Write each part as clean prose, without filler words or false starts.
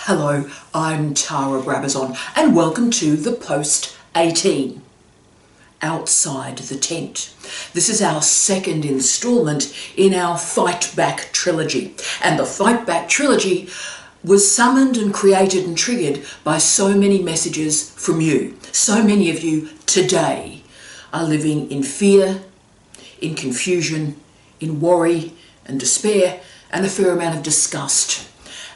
Hello, I'm Tara Brabazon and welcome to the Post 18, Outside the Tent. This is our second instalment in our Fight Back trilogy, and the Fight Back trilogy was summoned and created and triggered by so many messages from you. So many of you today are living in fear, in confusion, in worry and despair, and a fair amount of disgust.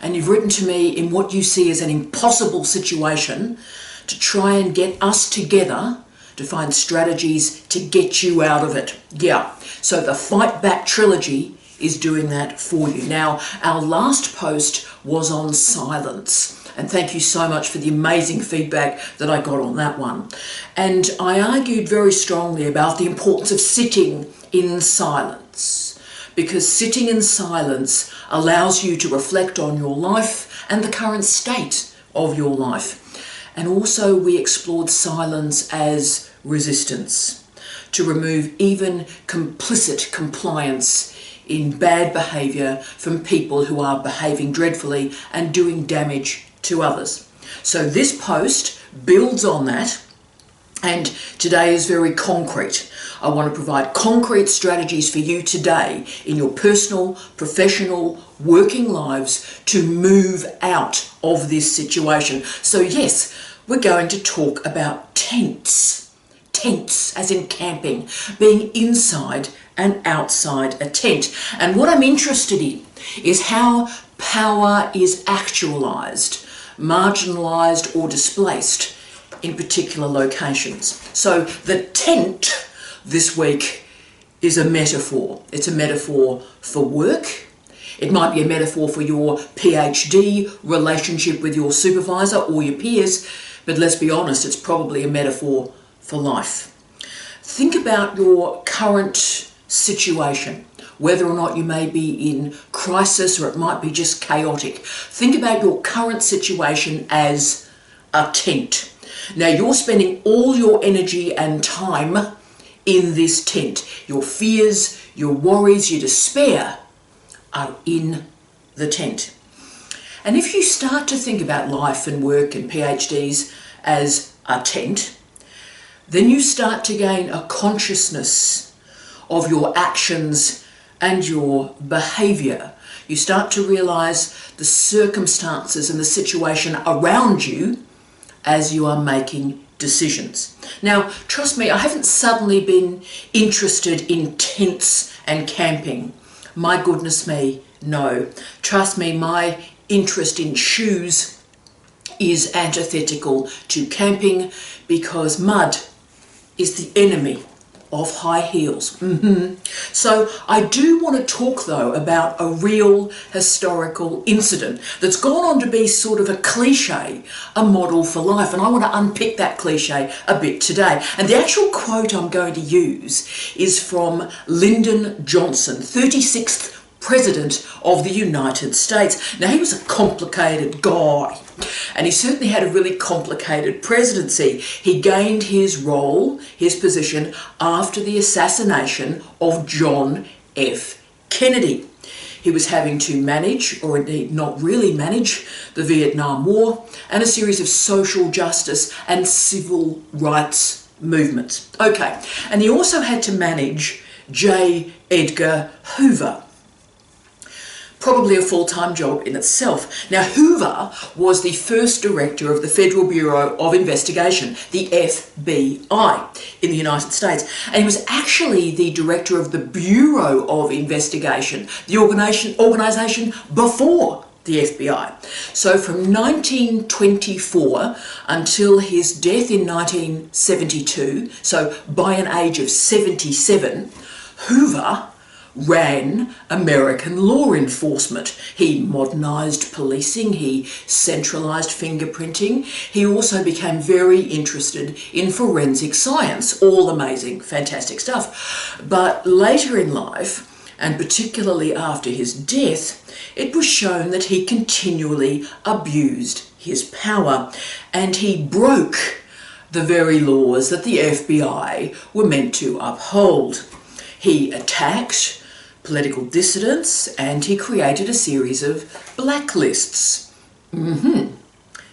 And you've written to me in what you see as an impossible situation to try and get us together to find strategies to get you out of it. Yeah, so the Fight Back trilogy is doing that for you. Now, our last post was on silence, and thank you so much for the amazing feedback that I got on that one. And I argued very strongly about the importance of sitting in silence, because sitting in silence allows you to reflect on your life and the current state of your life. And also we explored silence as resistance, to remove even complicit compliance in bad behaviour from people who are behaving dreadfully and doing damage to others. So this post builds on that, and today is very concrete. I want to provide concrete strategies for you today in your personal, professional, working lives to move out of this situation. So yes, we're going to talk about tents. Tents, as in camping, being inside and outside a tent. And what I'm interested in is how power is actualised, marginalised or displaced in particular locations. So the tent this week is a metaphor. It's a metaphor for work. It might be a metaphor for your PhD, relationship with your supervisor or your peers, but let's be honest, it's probably a metaphor for life. Think about your current situation, whether or not you may be in crisis or it might be just chaotic. Think about your current situation as a tent. Now you're spending all your energy and time in this tent. Your fears, your worries, your despair are in the tent. And if you start to think about life and work and PhDs as a tent, then you start to gain a consciousness of your actions and your behaviour. You start to realise the circumstances and the situation around you as you are making decisions. Now, trust me, I haven't suddenly been interested in tents and camping. My goodness me, no. Trust me, my interest in shoes is antithetical to camping because mud is the enemy of high heels. So I do want to talk though about a real historical incident that's gone on to be sort of a cliche, a model for life, and I want to unpick that cliche a bit today. And the actual quote I'm going to use is from Lyndon Johnson, 36th President of the United States. Now, he was a complicated guy, and he certainly had a really complicated presidency. He gained his role, his position, after the assassination of John F. Kennedy. He was having to manage, or indeed not really manage, the Vietnam War and a series of social justice and civil rights movements. Okay, and he also had to manage J. Edgar Hoover. Probably a full-time job in itself. Now, Hoover was the first director of the Federal Bureau of Investigation, the FBI, in the United States. And he was actually the director of the Bureau of Investigation, the organisation before the FBI. So from 1924 until his death in 1972, so by an age of 77, Hoover ran American law enforcement. He modernised policing, he centralised fingerprinting, he also became very interested in forensic science. All amazing, fantastic stuff. But later in life, and particularly after his death, it was shown that he continually abused his power, and he broke the very laws that the FBI were meant to uphold. He attacked political dissidents, and he created a series of blacklists.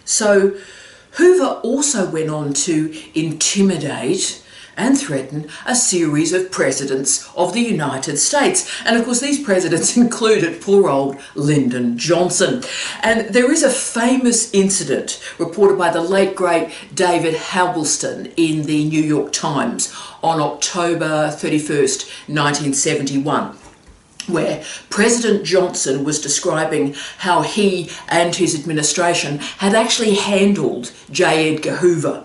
So Hoover also went on to intimidate and threaten a series of presidents of the United States. And of course these presidents included poor old Lyndon Johnson. And there is a famous incident reported by the late great David Halberstam in the New York Times on October 31st, 1971. Where President Johnson was describing how he and his administration had actually handled J. Edgar Hoover.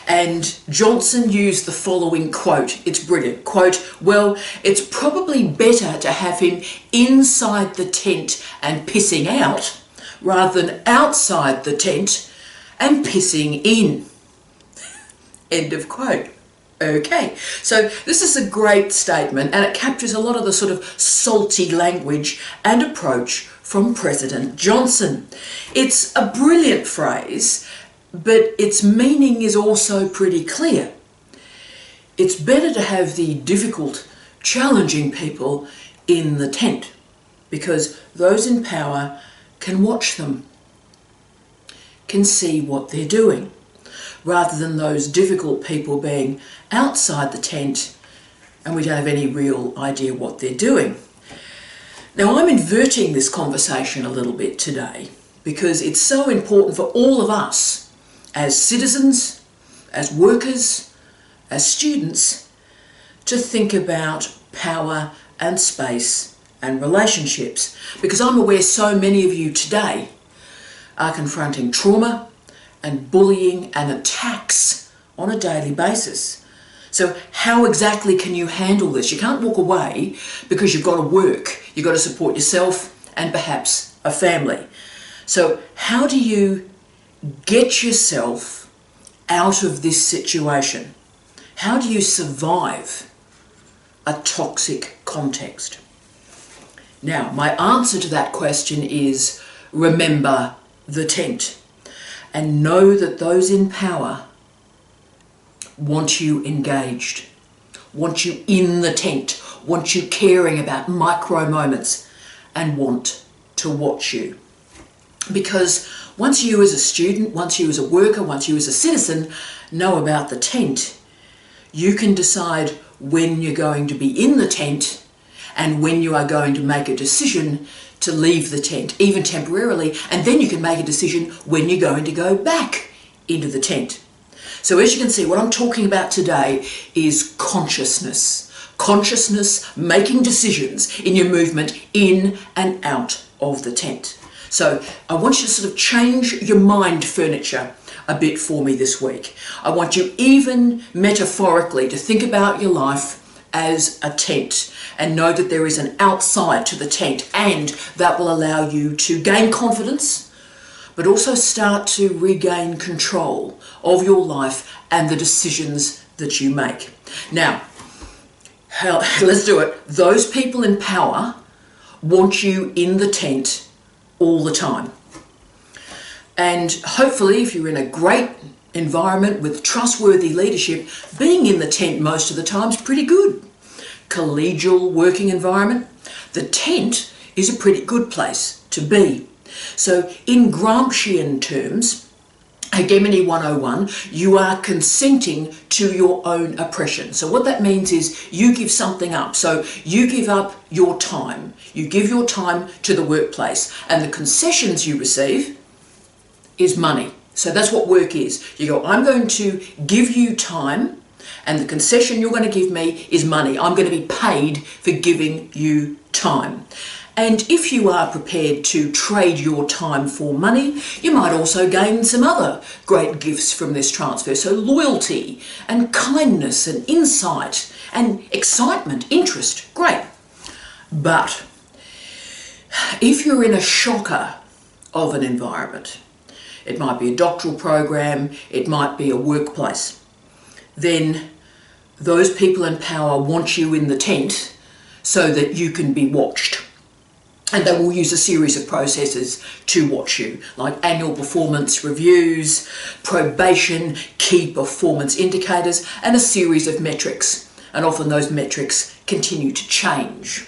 And Johnson used the following quote, it's brilliant, quote, "Well, it's probably better to have him inside the tent and pissing out rather than outside the tent and pissing in." End of quote. Okay, so this is a great statement and it captures a lot of the sort of salty language and approach from President Johnson. It's a brilliant phrase, but its meaning is also pretty clear. It's better to have the difficult, challenging people in the tent because those in power can watch them, can see what they're doing, rather than those difficult people being outside the tent and we don't have any real idea what they're doing. Now I'm inverting this conversation a little bit today because it's so important for all of us as citizens, as workers, as students to think about power and space and relationships, because I'm aware so many of you today are confronting trauma and bullying and attacks on a daily basis. So how exactly can you handle this? You can't walk away because you've got to work, you've got to support yourself and perhaps a family. So how do you get yourself out of this situation? How do you survive a toxic context? Now, my answer to that question is remember the tent and know that those in power want you engaged, want you in the tent, want you caring about micro moments and want to watch you. Because once you as a student, once you as a worker, once you as a citizen know about the tent, you can decide when you're going to be in the tent and when you are going to make a decision to leave the tent, even temporarily, and then you can make a decision when you're going to go back into the tent. So as you can see, what I'm talking about today is consciousness. Consciousness, making decisions in your movement in and out of the tent. So I want you to sort of change your mind furniture a bit for me this week. I want you even metaphorically to think about your life as a tent and know that there is an outside to the tent, and that will allow you to gain confidence but also start to regain control of your life and the decisions that you make. Now, let's do it. Those people in power want you in the tent all the time. And hopefully, if you're in a great environment with trustworthy leadership, being in the tent most of the time is pretty good. Collegial working environment, the tent is a pretty good place to be. So in Gramscian terms, Hegemony 101, you are consenting to your own oppression. So what that means is you give something up. So you give up your time. You give your time to the workplace, and the concessions you receive is money. So that's what work is. You go, I'm going to give you time, and the concession you're going to give me is money. I'm going to be paid for giving you time. And if you are prepared to trade your time for money, you might also gain some other great gifts from this transfer. So loyalty and kindness and insight and excitement, interest, great. But if you're in a shocker of an environment, it might be a doctoral program, it might be a workplace, then those people in power want you in the tent so that you can be watched. And they will use a series of processes to watch you, like annual performance reviews, probation, key performance indicators, and a series of metrics. And often those metrics continue to change.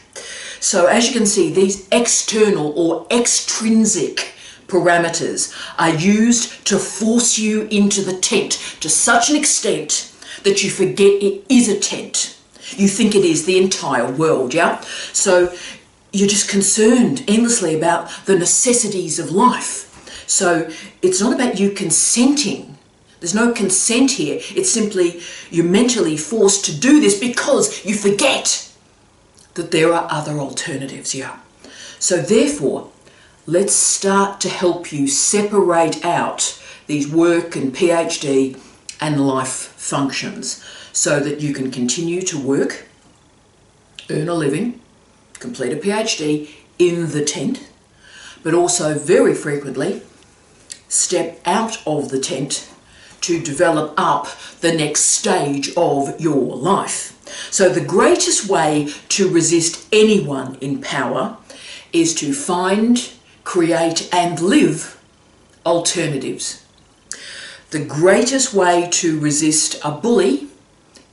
So as you can see, these external or extrinsic parameters are used to force you into the tent to such an extent that you forget it is a tent. You think it is the entire world, yeah? So you're just concerned endlessly about the necessities of life. So it's not about you consenting. There's no consent here. It's simply you're mentally forced to do this because you forget that there are other alternatives, yeah? So therefore, let's start to help you separate out these work and PhD and life functions so that you can continue to work, earn a living, complete a PhD in the tent, but also very frequently step out of the tent to develop up the next stage of your life. So the greatest way to resist anyone in power is to find, create and live alternatives. The greatest way to resist a bully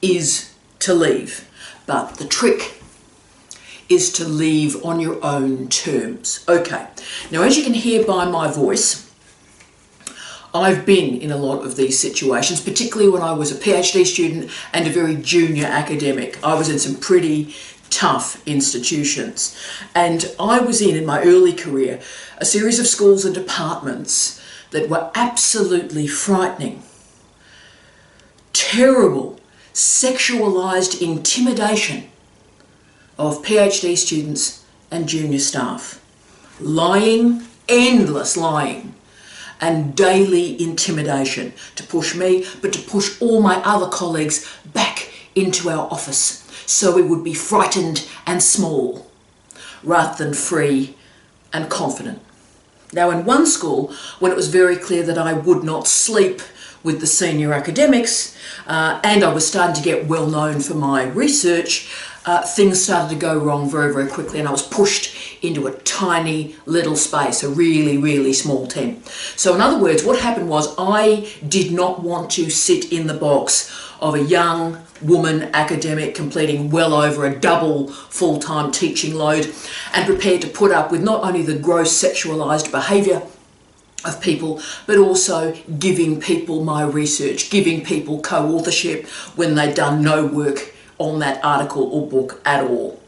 is to leave, but the trick is to leave on your own terms. Okay, now as you can hear by my voice, I've been in a lot of these situations, particularly when I was a PhD student and a very junior academic. I was in some pretty tough institutions, and I was in my early career, a series of schools and departments that were absolutely frightening. Terrible, sexualized intimidation of PhD students and junior staff. Lying, endless lying, and daily intimidation to push me, but to push all my other colleagues back into our office so we would be frightened and small rather than free and confident. Now, in one school, when it was very clear that I would not sleep with the senior academics and I was starting to get well known for my research, things started to go wrong very, very quickly, and I was pushed into a tiny little space, a really, really small tent. So in other words, what happened was I did not want to sit in the box of a young woman academic completing well over a double full-time teaching load and prepared to put up with not only the gross sexualized behavior of people, but also giving people my research, giving people co-authorship when they'd done no work on that article or book at all.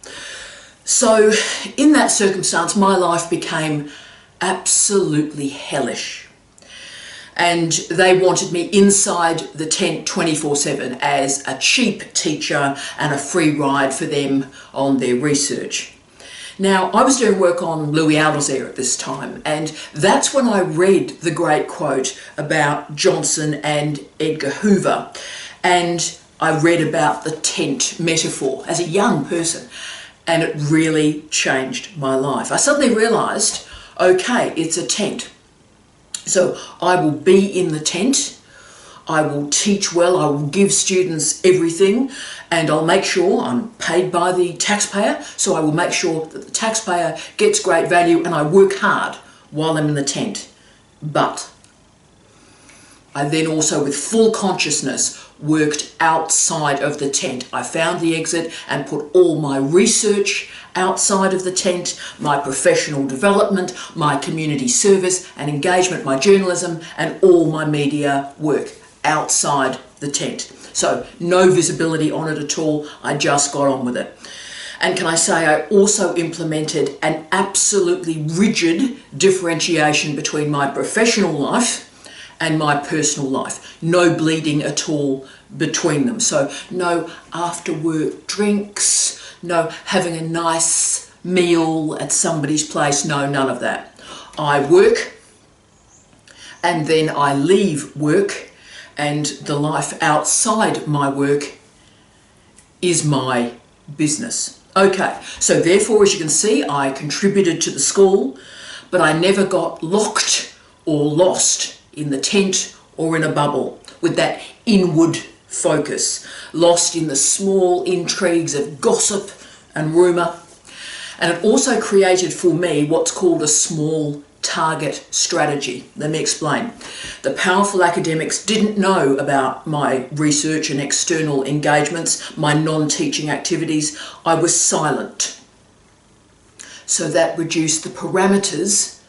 So in that circumstance, my life became absolutely hellish. And they wanted me inside the tent 24/7 as a cheap teacher and a free ride for them on their research. Now, I was doing work on Louis Althusser at this time, and that's when I read the great quote about Johnson and Edgar Hoover, and I read about the tent metaphor as a young person, and it really changed my life. I suddenly realised, okay, it's a tent. So I will be in the tent, I will teach well, I will give students everything, and I'll make sure I'm paid by the taxpayer, so I will make sure that the taxpayer gets great value, and I work hard while I'm in the tent. But I then also, with full consciousness, worked outside of the tent. I found the exit and put all my research outside of the tent, my professional development, my community service and engagement, my journalism, and all my media work outside the tent. So no visibility on it at all. I just got on with it. And can I say, I also implemented an absolutely rigid differentiation between my professional life and my personal life. No bleeding at all between them. So no after work drinks, no having a nice meal at somebody's place, no, none of that. I work and then I leave work, and the life outside my work is my business. Okay, so therefore, as you can see, I contributed to the school, but I never got locked or lost in the tent or in a bubble with that inward focus, lost in the small intrigues of gossip and rumour. And it also created for me what's called a small target strategy. Let me explain. The powerful academics didn't know about my research and external engagements, my non-teaching activities. I was silent. So that reduced the parameters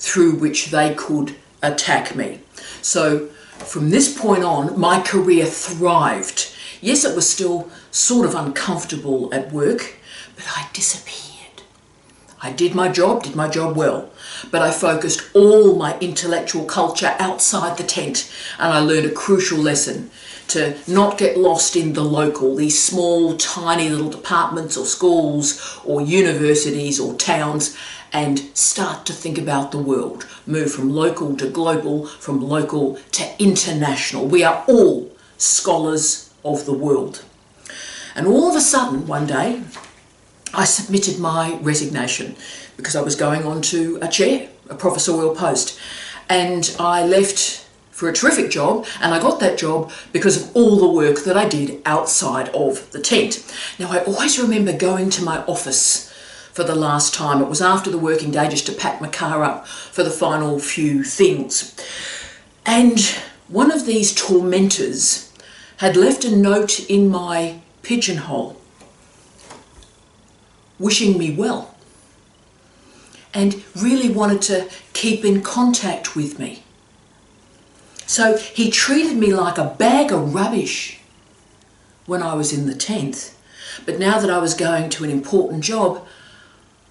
through which they could attack me. So from this point on, my career thrived. Yes, it was still sort of uncomfortable at work, but I disappeared. I did my job well, but I focused all my intellectual culture outside the tent, and I learned a crucial lesson: to not get lost in the local, these small, tiny little departments or schools or universities or towns, and start to think about the world. Move from local to global, from local to international. We are all scholars of the world. And all of a sudden, one day, I submitted my resignation because I was going on to a chair, a professorial post, and I left for a terrific job, and I got that job because of all the work that I did outside of the tent. Now, I always remember going to my office for the last time. It was after the working day, just to pack my car up for the final few things. And one of these tormentors had left a note in my pigeonhole wishing me well and really wanted to keep in contact with me. So he treated me like a bag of rubbish when I was in the tent, but now that I was going to an important job,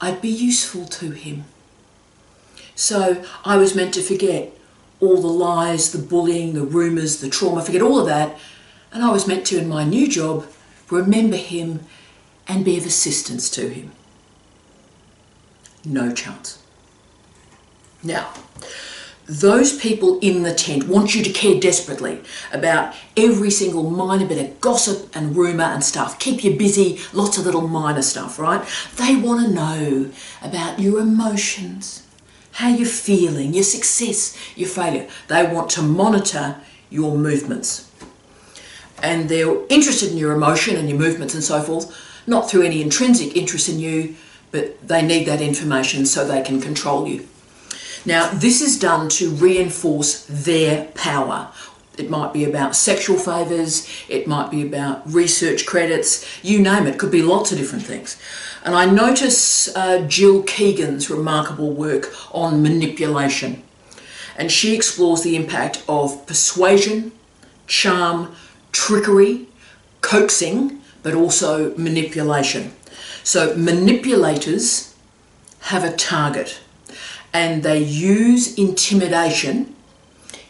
I'd be useful to him. So I was meant to forget all the lies, the bullying, the rumours, the trauma, forget all of that, and I was meant to, in my new job, remember him and be of assistance to him. No chance. Now, those people in the tent want you to care desperately about every single minor bit of gossip and rumour and stuff. Keep you busy, lots of little minor stuff, right? They want to know about your emotions, how you're feeling, your success, your failure. They want to monitor your movements. And they're interested in your emotion and your movements and so forth, not through any intrinsic interest in you, but they need that information so they can control you. Now, this is done to reinforce their power. It might be about sexual favours, it might be about research credits, you name it, could be lots of different things. And I notice Jill Keegan's remarkable work on manipulation. And she explores the impact of persuasion, charm, trickery, coaxing, but also manipulation. So manipulators have a target, and they use intimidation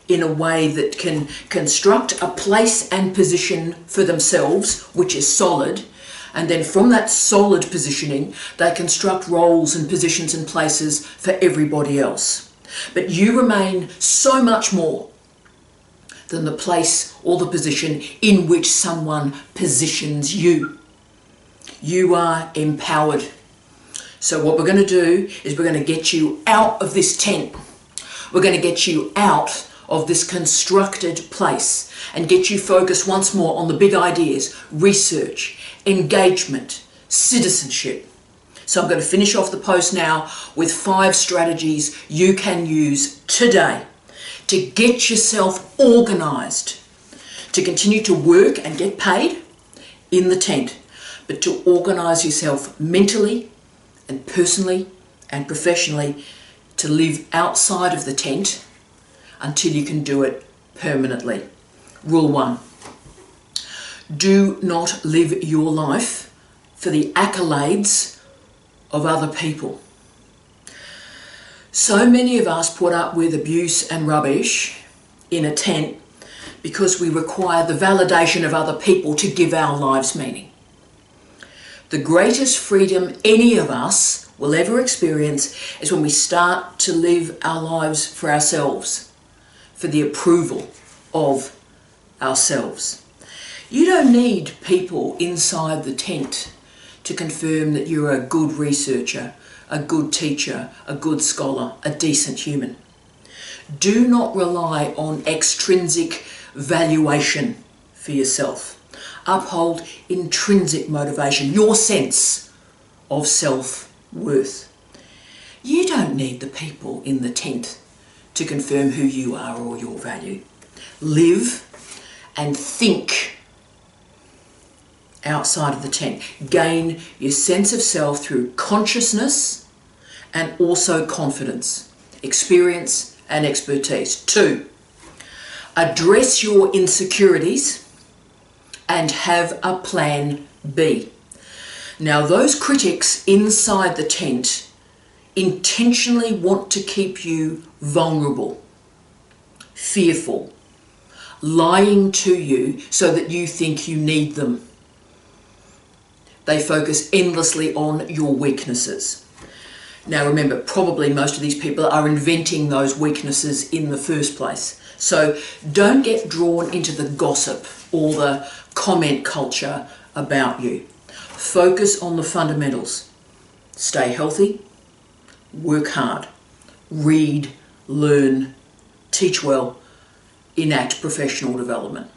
in a way that can construct a place and position for themselves, which is solid, and then from that solid positioning, they construct roles and positions and places for everybody else. But you remain so much more than the place or the position in which someone positions you. You are empowered. So what we're going to do is we're going to get you out of this tent. We're going to get you out of this constructed place and get you focused once more on the big ideas: research, engagement, citizenship. So I'm going to finish off the post now with 5 strategies you can use today to get yourself organised, to continue to work and get paid in the tent, but to organise yourself mentally and personally and professionally to live outside of the tent until you can do it permanently. Rule 1. Do not live your life for the accolades of other people. So many of us put up with abuse and rubbish in a tent because we require the validation of other people to give our lives meaning. The greatest freedom any of us will ever experience is when we start to live our lives for ourselves, for the approval of ourselves. You don't need people inside the tent to confirm that you're a good researcher, a good teacher, a good scholar, a decent human. Do not rely on extrinsic valuation for yourself. Uphold intrinsic motivation, your sense of self-worth. You don't need the people in the tent to confirm who you are or your value. Live and think outside of the tent. Gain your sense of self through consciousness and also confidence. experience and expertise. 2, address your insecurities and have a plan B. Now, those critics inside the tent intentionally want to keep you vulnerable, fearful, lying to you so that you think you need them. They focus endlessly on your weaknesses. Now remember, probably most of these people are inventing those weaknesses in the first place. So don't get drawn into the gossip or the comment culture about you. Focus on the fundamentals. Stay healthy, work hard, read, learn, teach well, enact professional development.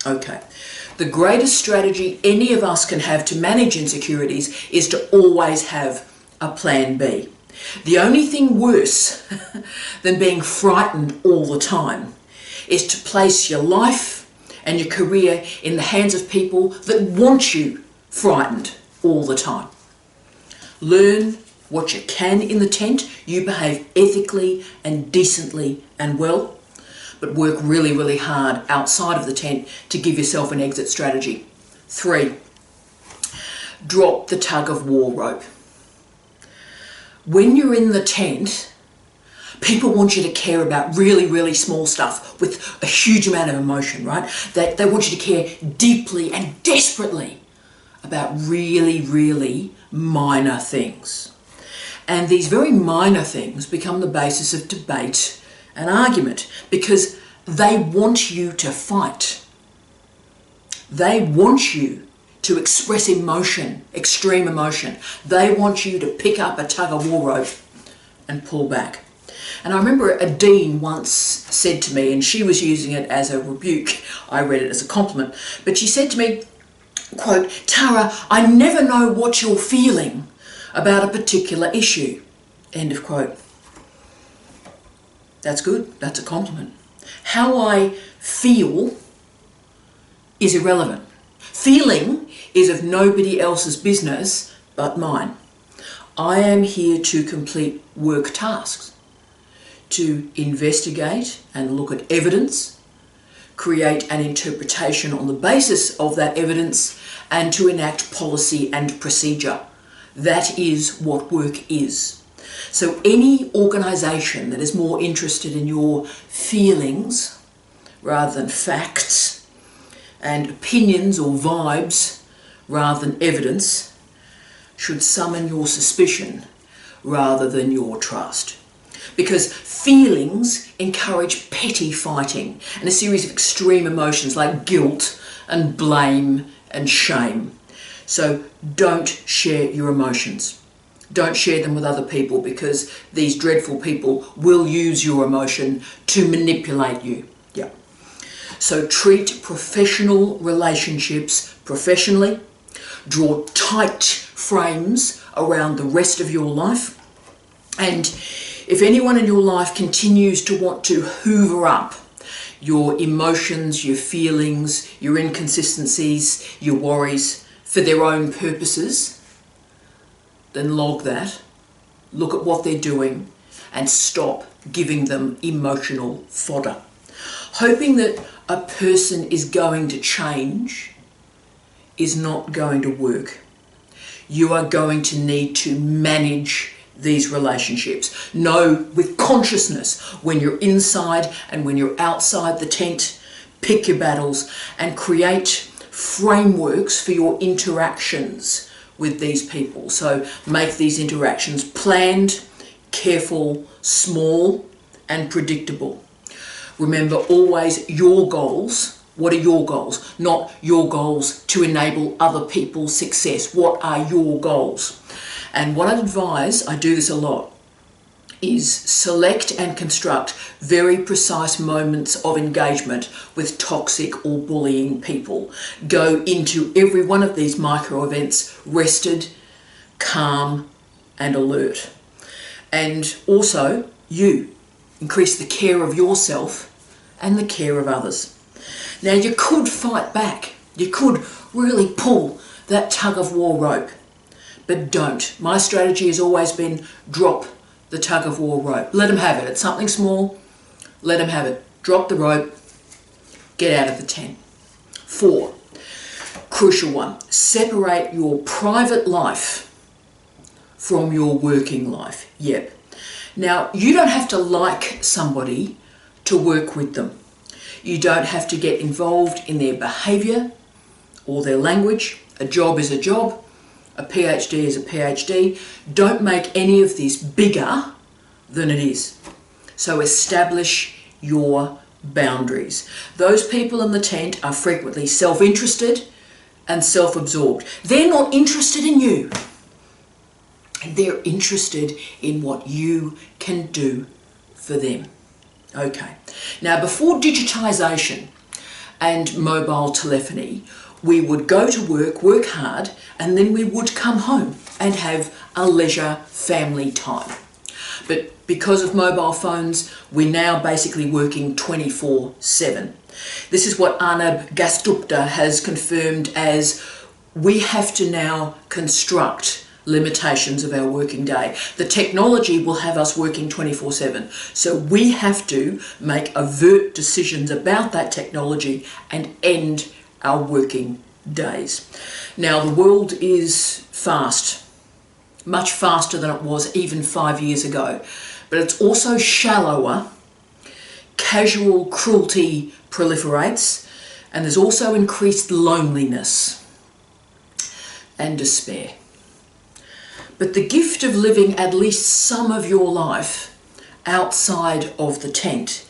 Okay. The greatest strategy any of us can have to manage insecurities is to always have a plan B. The only thing worse than being frightened all the time is to place your life and your career in the hands of people that want you frightened all the time. Learn what you can in the tent. You behave ethically and decently and well, but work really, really hard outside of the tent to give yourself an exit strategy. 3, drop the tug of war rope. When you're in the tent, people want you to care about really, really small stuff with a huge amount of emotion, right? They want you to care deeply and desperately about really, really minor things. And these very minor things become the basis of debate and argument because they want you to fight. They want you to express emotion, extreme emotion. They want you to pick up a tug of war rope and pull back. And I remember a dean once said to me, and she was using it as a rebuke, I read it as a compliment, but she said to me, quote, "Tara, I never know what you're feeling about a particular issue," end of quote. That's good, that's a compliment. How I feel is irrelevant. Feeling is of nobody else's business but mine. I am here to complete work tasks, to investigate and look at evidence, create an interpretation on the basis of that evidence, and to enact policy and procedure. That is what work is. So any organisation that is more interested in your feelings rather than facts, and opinions or vibes rather than evidence, should summon your suspicion rather than your trust. Because feelings encourage petty fighting and a series of extreme emotions like guilt and blame and shame. So don't share your emotions. Don't share them with other people because these dreadful people will use your emotion to manipulate you. Yeah. So treat professional relationships professionally. Draw tight frames around the rest of your life. And if anyone in your life continues to want to hoover up your emotions, your feelings, your inconsistencies, your worries for their own purposes, then log that, look at what they're doing, and stop giving them emotional fodder. Hoping that a person is going to change is not going to work. You are going to need to manage these relationships. Know with consciousness when you're inside and when you're outside the tent. Pick your battles and create frameworks for your interactions with these people. So make these interactions planned, careful, small, and predictable. Remember always your goals. What are your goals? Not your goals to enable other people's success. What are your goals? And what I'd advise, I do this a lot, is select and construct very precise moments of engagement with toxic or bullying people. Go into every one of these micro events rested, calm, and alert. And also, you increase the care of yourself and the care of others. Now, you could fight back. You could really pull that tug of war rope, but don't. My strategy has always been drop the tug of war rope. Let them have it. It's something small. Let them have it. Drop the rope. Get out of the tent. 4, crucial one, separate your private life from your working life. Yep. Now, you don't have to like somebody to work with them. You don't have to get involved in their behaviour or their language. A job is a job. A PhD is a PhD. Don't make any of this bigger than it is. So establish your boundaries. Those people in the tent are frequently self-interested and self-absorbed. They're not interested in you. They're interested in what you can do for them. Okay. Now, before digitisation and mobile telephony, we would go to work hard, and then we would come home and have a leisure family time. But because of mobile phones, we're now basically working 24/7. This is what Arnab Gupta has confirmed as we have to now construct limitations of our working day. The technology will have us working 24/7. So we have to make overt decisions about that technology and end our working days. Now, the world is fast, much faster than it was even 5 years ago, but it's also shallower. Casual cruelty proliferates, and there's also increased loneliness and despair. But the gift of living at least some of your life outside of the tent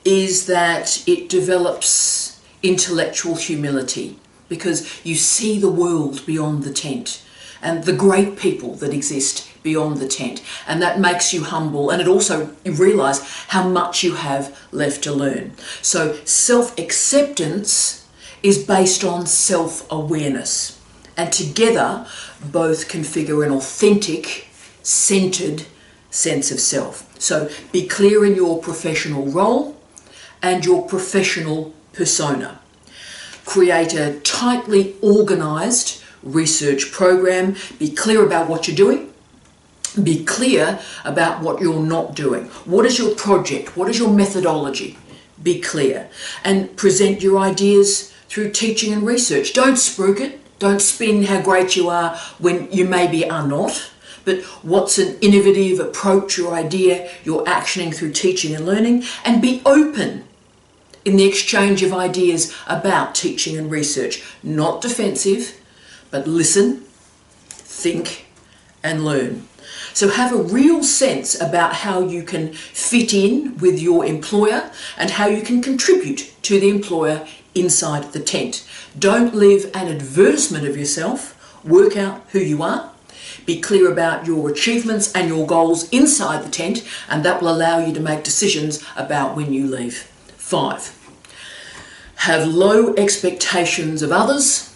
is that it develops intellectual humility, because you see the world beyond the tent and the great people that exist beyond the tent, and that makes you humble, and it also, you realise how much you have left to learn. So self-acceptance is based on self-awareness, and together both configure an authentic, centred sense of self. So be clear in your professional role and your professional persona. Create a tightly organised research program. Be clear about what you're doing. Be clear about what you're not doing. What is your project? What is your methodology? Be clear. And present your ideas through teaching and research. Don't spruik it. Don't spin how great you are when you maybe are not. But what's an innovative approach or idea you're actioning through teaching and learning? And be open in the exchange of ideas about teaching and research. Not defensive, but listen, think, and learn. So have a real sense about how you can fit in with your employer and how you can contribute to the employer inside the tent. Don't live an advertisement of yourself. Work out who you are. Be clear about your achievements and your goals inside the tent, and that will allow you to make decisions about when you leave. 5, have low expectations of others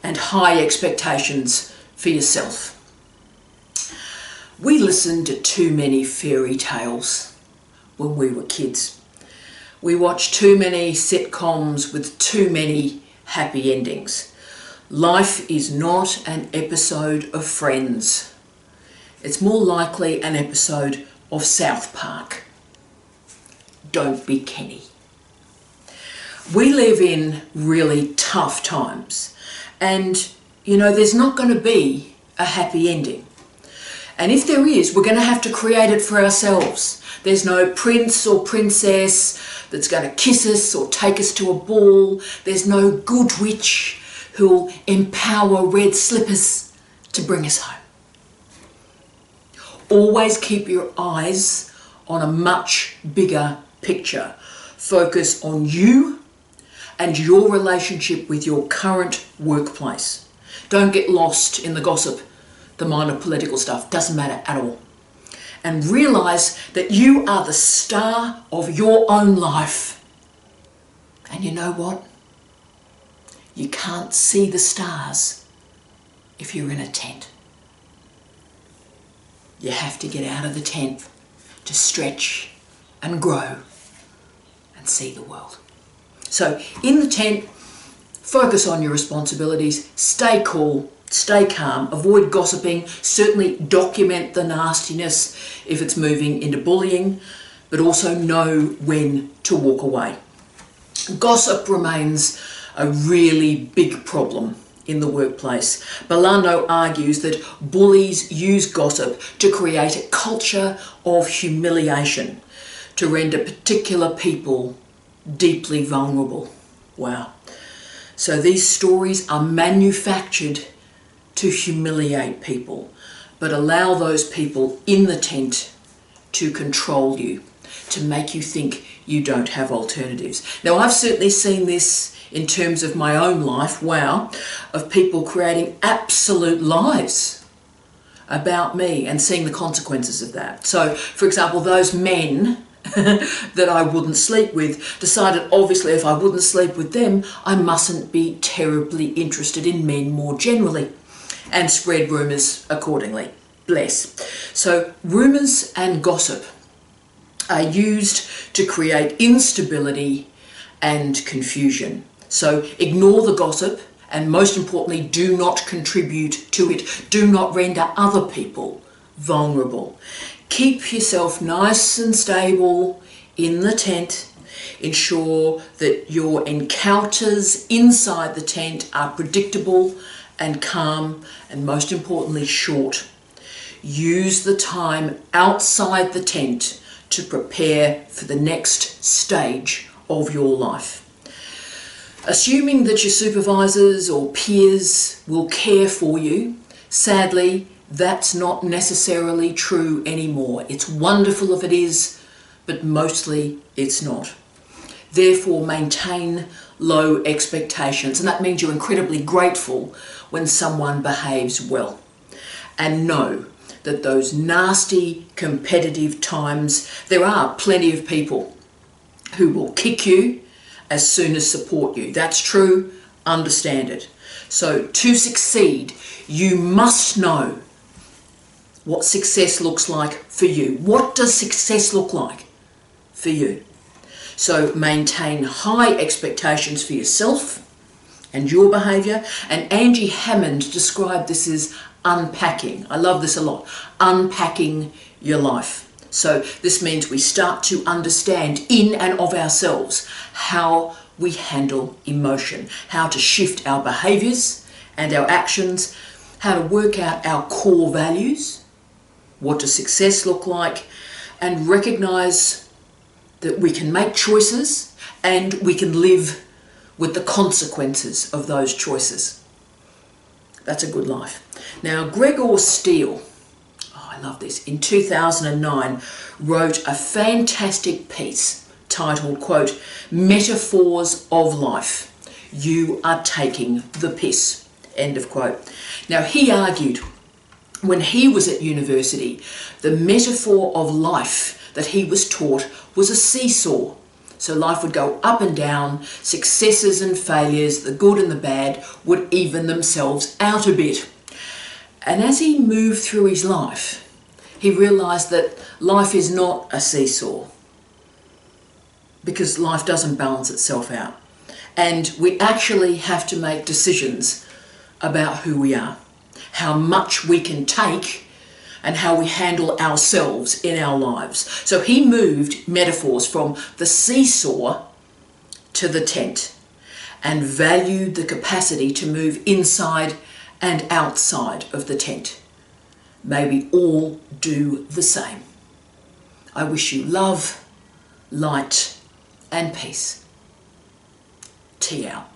and high expectations for yourself. We listened to too many fairy tales when we were kids. We watched too many sitcoms with too many happy endings. Life is not an episode of Friends. It's more likely an episode of South Park. Don't be Kenny. We live in really tough times, and there's not going to be a happy ending. And if there is, we're going to have to create it for ourselves. There's no prince or princess that's going to kiss us or take us to a ball. There's no good witch who'll empower red slippers to bring us home. Always keep your eyes on a much bigger picture. Focus on you and your relationship with your current workplace. Don't get lost in the gossip, the minor political stuff. Doesn't matter at all. And realise that you are the star of your own life. And you know what? You can't see the stars if you're in a tent. You have to get out of the tent to stretch and grow and see the world. So in the tent, focus on your responsibilities, stay cool, Stay calm, avoid gossiping, certainly document the nastiness if it's moving into bullying, but also know when to walk away. Gossip remains a really big problem in the workplace. Belando argues that bullies use gossip to create a culture of humiliation, to render particular people deeply vulnerable. Wow. So these stories are manufactured to humiliate people, but allow those people in the tent to control you, to make you think you don't have alternatives. Now, I've certainly seen this in terms of my own life, wow, of people creating absolute lies about me and seeing the consequences of that. So, for example, those men that I wouldn't sleep with decided obviously if I wouldn't sleep with them, I mustn't be terribly interested in men more generally, and spread rumours accordingly. Bless. So rumours and gossip are used to create instability and confusion. So ignore the gossip, and most importantly, do not contribute to it. Do not render other people vulnerable. Keep yourself nice and stable in the tent. Ensure that your encounters inside the tent are predictable and calm, and most importantly, short. Use the time outside the tent to prepare for the next stage of your life. Assuming that your supervisors or peers will care for you, sadly, that's not necessarily true anymore. It's wonderful if it is, but mostly it's not. Therefore, maintain low expectations, and that means you're incredibly grateful when someone behaves well. And know that those nasty, competitive times, there are plenty of people who will kick you as soon as support you. That's true, understand it. So to succeed, you must know what success looks like for you. What does success look like for you? So maintain high expectations for yourself and your behaviour. And Angie Hammond described this as unpacking. I love this a lot. Unpacking your life. So this means we start to understand in and of ourselves how we handle emotion, how to shift our behaviours and our actions, how to work out our core values, what does success look like, and recognise that we can make choices and we can live with the consequences of those choices. That's a good life. Now, Gregor Steele, I love this, in 2009 wrote a fantastic piece titled, quote, "Metaphors of Life. You are taking the piss," end of quote. Now, he argued when he was at university, the metaphor of life that he was taught was a seesaw. So life would go up and down, successes and failures, the good and the bad would even themselves out a bit. And as he moved through his life, he realised that life is not a seesaw, because life doesn't balance itself out. And we actually have to make decisions about who we are, how much we can take, and how we handle ourselves in our lives. So he moved metaphors from the seesaw to the tent and valued the capacity to move inside and outside of the tent. May we all do the same. I wish you love, light, and peace. Tea out.